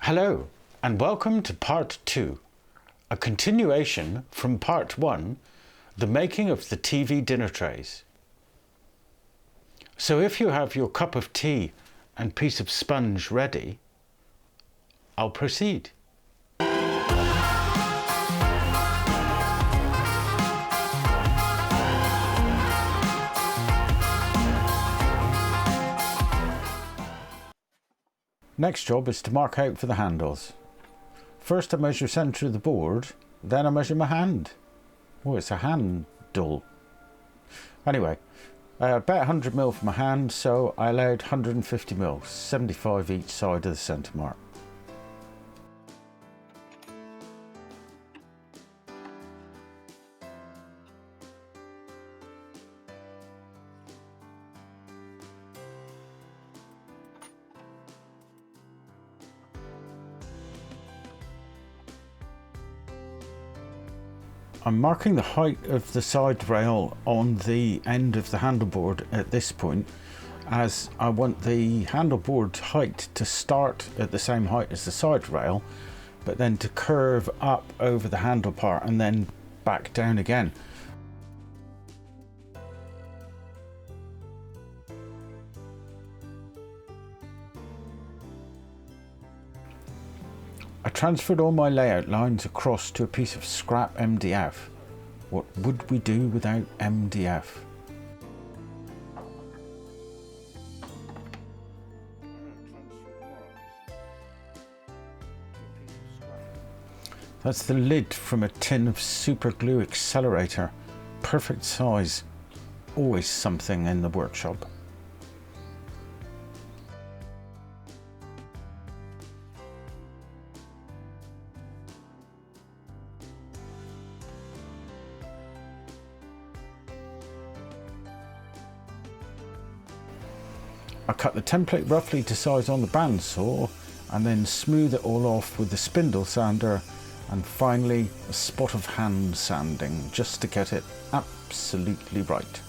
Hello and welcome to part 2, a continuation from part 1, the making of the TV dinner trays. So if you have your cup of tea and piece of sponge ready, I'll proceed. Next job is to mark out for the handles. First I measure centre of the board, then I measure my hand. Oh, it's a handle. Anyway, about 100mm for my hand, so I allowed 150mm, 75 each side of the centre mark. I'm marking the height of the side rail on the end of the handleboard at this point, as I want the handleboard height to start at the same height as the side rail, but then to curve up over the handle part and then back down again. I transferred all my layout lines across to a piece of scrap MDF. What would we do without MDF? That's the lid from a tin of super glue accelerator. Perfect size. Always something in the workshop. I cut the template roughly to size on the bandsaw and then smooth it all off with the spindle sander, and finally a spot of hand sanding just to get it absolutely right.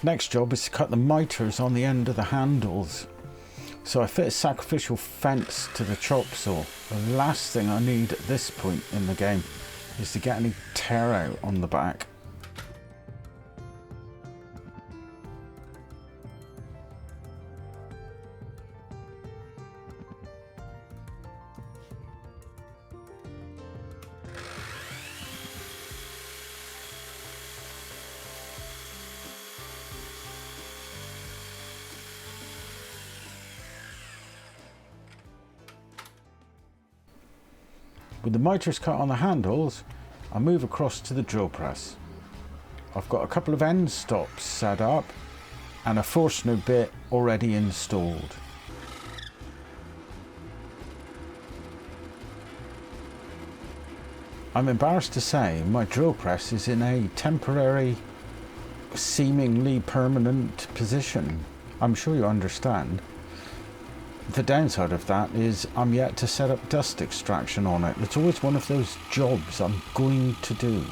Next job is to cut the miters on the end of the handles. So I fit a sacrificial fence to the chop saw. The last thing I need at this point in the game is to get any tear out on the back. With the miters cut on the handles, I move across to the drill press. I've got a couple of end stops set up and a Forstner bit already installed. I'm embarrassed to say my drill press is in a temporary, seemingly permanent position. I'm sure you understand. The downside of that is I'm yet to set up dust extraction on it. It's always one of those jobs I'm going to do.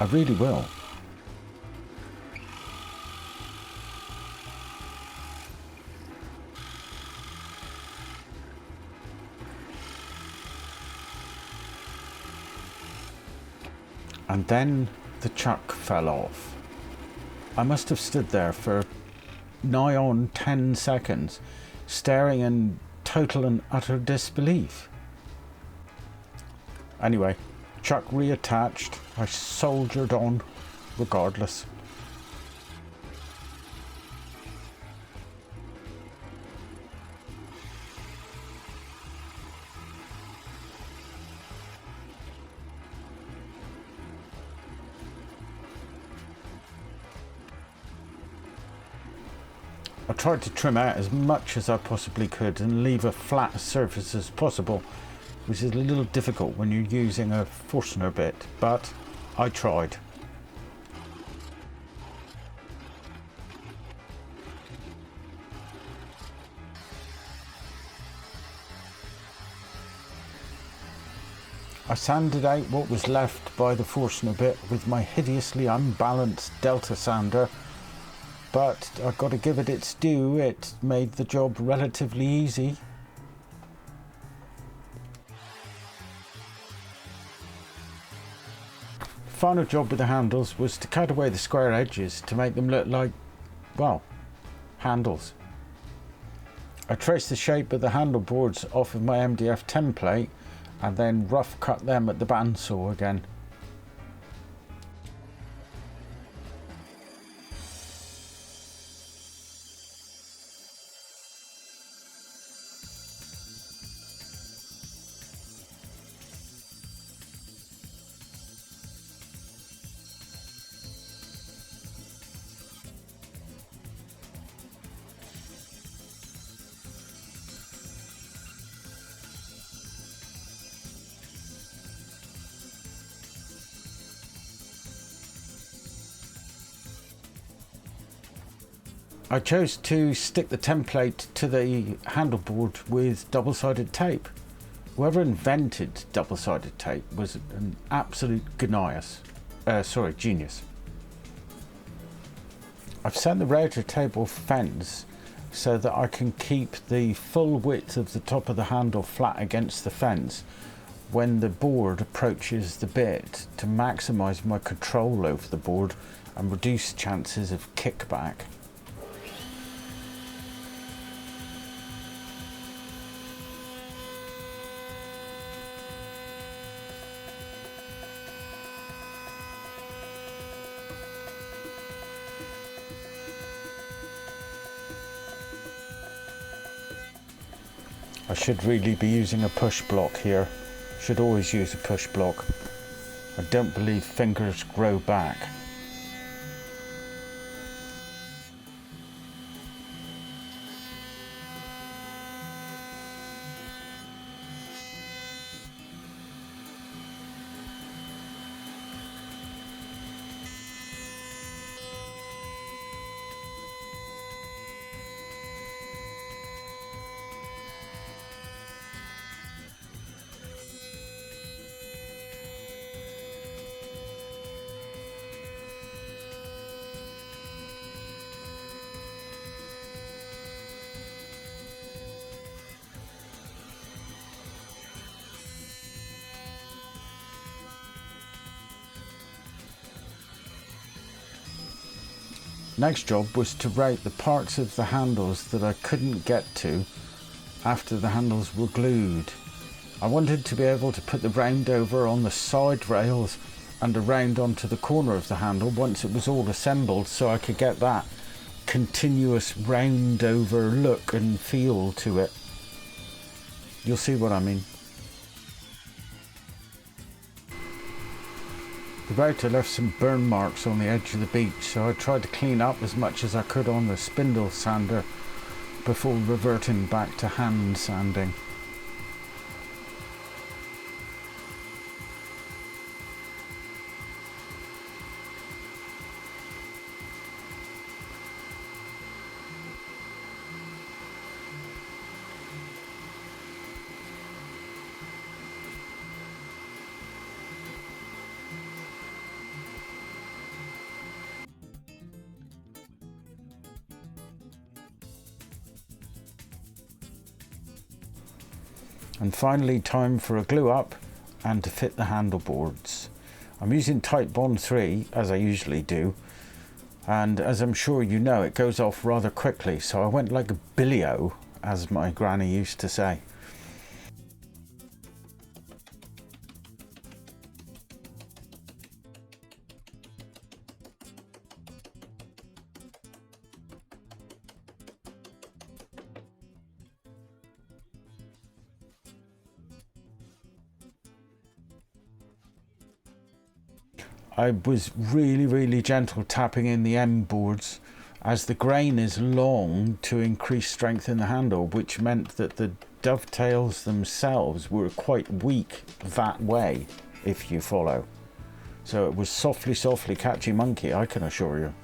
I really will. And then the chuck fell off. I must have stood there for nigh on 10 seconds, staring in total and utter disbelief. Anyway, chuck reattached, I soldiered on regardless. I tried to trim out as much as I possibly could and leave a flat surface as possible, which is a little difficult when you're using a Forstner bit, but I tried. I sanded out what was left by the Forstner bit with my hideously unbalanced Delta sander, but I've got to give it its due, it made the job relatively easy. The final job with the handles was to cut away the square edges to make them look like, well, handles. I traced the shape of the handleboards off of my MDF template and then rough cut them at the bandsaw again. I chose to stick the template to the handleboard with double-sided tape. Whoever invented double-sided tape was an absolute genius. I've set the router table fence so that I can keep the full width of the top of the handle flat against the fence when the board approaches the bit to maximise my control over the board and reduce chances of kickback. I should really be using a push block here. Should always use a push block. I don't believe fingers grow back. Next job was to route the parts of the handles that I couldn't get to after the handles were glued. I wanted to be able to put the round over on the side rails and around onto the corner of the handle once it was all assembled, so I could get that continuous round over look and feel to it. You'll see what I mean. The router left some burn marks on the edge of the beech, so I tried to clean up as much as I could on the spindle sander before reverting back to hand sanding. And finally, time for a glue up and to fit the handleboards. I'm using Titebond 3 as I usually do, and as I'm sure you know, it goes off rather quickly, so I went like a billio, as my granny used to say. I was really gentle tapping in the end boards as the grain is long to increase strength in the handle, which meant that the dovetails themselves were quite weak that way, if you follow. So it was softly catchy monkey, I can assure you.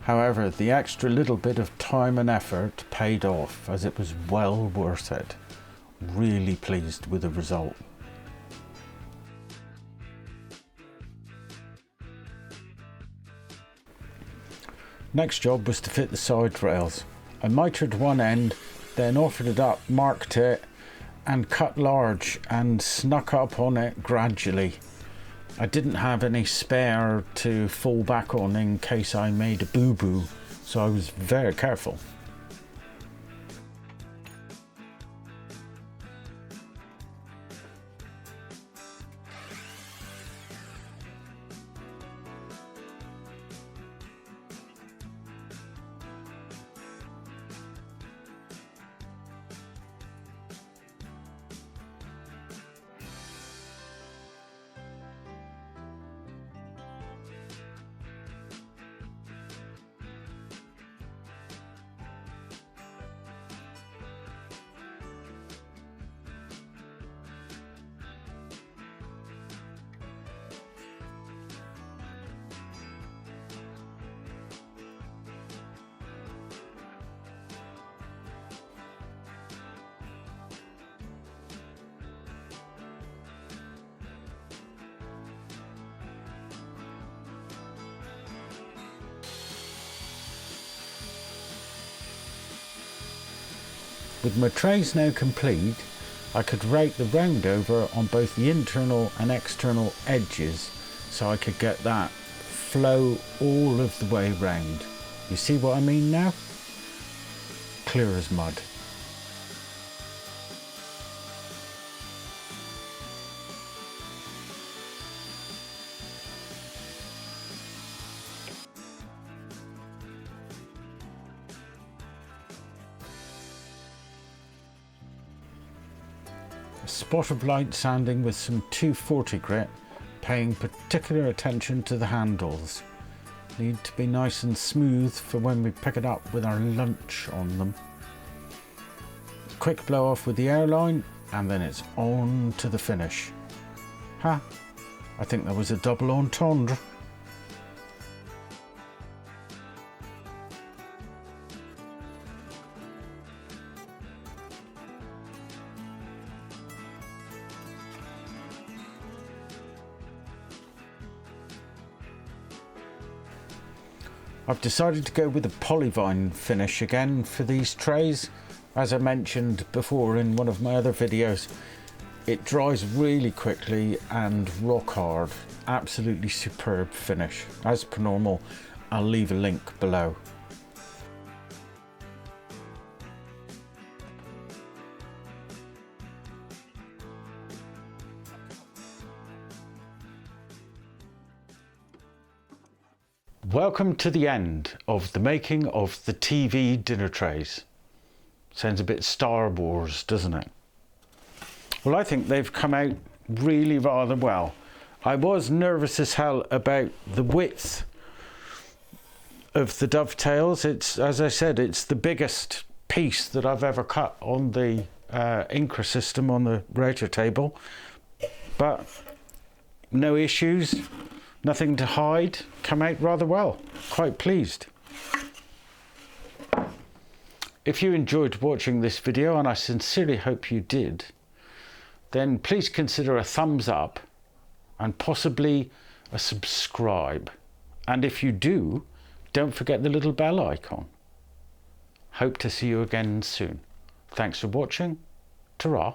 However, the extra little bit of time and effort paid off, as it was well worth it. Really pleased with the result. Next job was to fit the side rails. I mitered one end, then offered it up, marked it, and cut large and snuck up on it gradually. I didn't have any spare to fall back on in case I made a boo-boo, so I was very careful. With my trays now complete, I could rake the round over on both the internal and external edges so I could get that flow all of the way round. You see what I mean now? Clear as mud. Spot of light sanding with some 240 grit, paying particular attention to the handles. Need to be nice and smooth for when we pick it up with our lunch on them. Quick blow off with the airline and then it's on to the finish. Ha! I think that was a double entendre. I've decided to go with the Polyvine Finish again for these trays. As I mentioned before in one of my other videos, it dries really quickly and rock hard. Absolutely superb finish. As per normal, I'll leave a link below. Welcome to the end of the making of the TV dinner trays. Sounds a bit Star Wars, doesn't it? Well, I think they've come out really rather well. I was nervous as hell about the width of the dovetails. It's, as I said, it's the biggest piece that I've ever cut on the Incra system on the router table, but no issues. Nothing to hide, come out rather well. Quite pleased. If you enjoyed watching this video, and I sincerely hope you did, then please consider a thumbs up and possibly a subscribe. And if you do, don't forget the little bell icon. Hope to see you again soon. Thanks for watching. Ta-ra.